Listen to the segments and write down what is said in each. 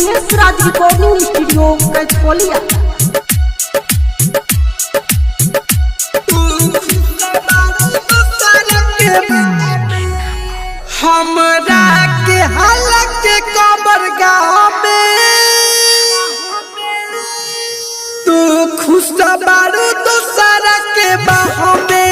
कमलेश राज recording studio कैथोलिया। हमरा के हालत के कबर गाँव में तू खुश बारू दूसरा के बाहों में।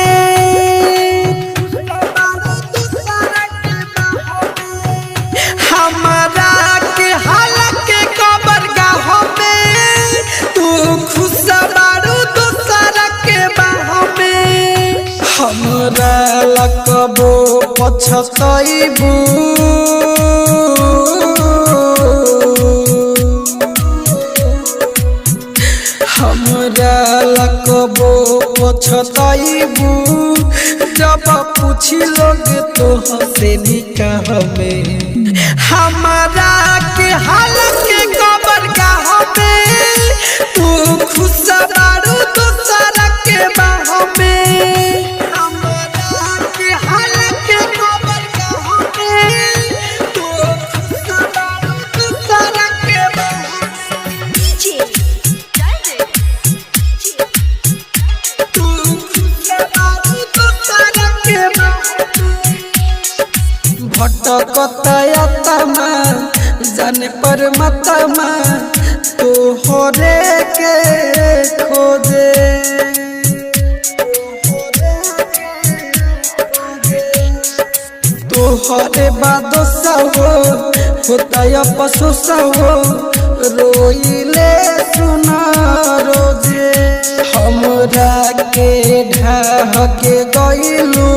हमरा के हालत के कबर गाँव में तू खुश बारू दूसरा के बाहों में। हमरा लकबो पछतइबू हमरा लकबो पछतइबू जब पूछी लोग तो हंसे निकाह में। हमरा के हालत के कबर गाँव में तू खुश बारू दूसरा के बाहों में। भटकतमा जाने पर मतमा तोहरे के खोजे। तोहरे बादोसा हो होता अफसोसा हो रोइले सुना रोजे। हमरा के ढाह के गइलू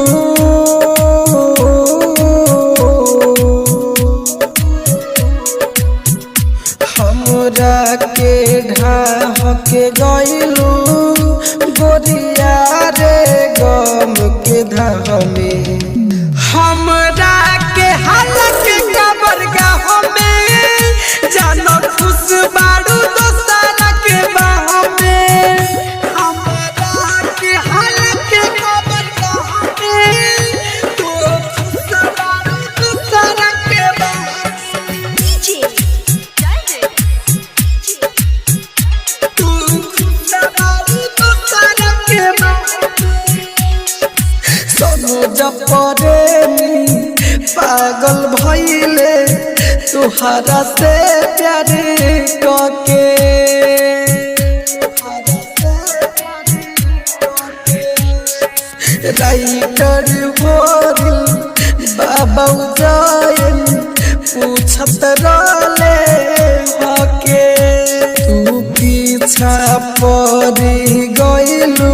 हमरा के ढाह के गइलू गोरिया रे गम के धाह में। हमरा के हालत के कबर गाँव में जानो खुश बारू दूसरा के बाहों में। हमरा के हालत के कबर गाँव में तू खुश बारू दूसरा के बाहों पागल भइले तुहरा से प्यार कके। राइटर भोरिल बाबा उजायन पूछत रहले हके तू पीछा पड़ी गइलू।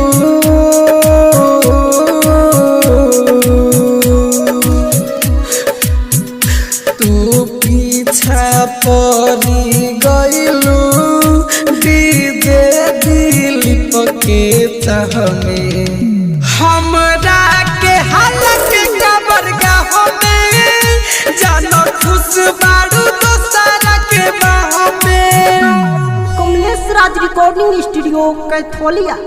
परी गइलू दीदे दिलीप के चाह में। हमरा के हालत के कबर गाँव में जानो खुश बारू दूसरा के बाहों में। कमलेश राज रिकॉर्डिंग स्टूडियो कैथोलिया।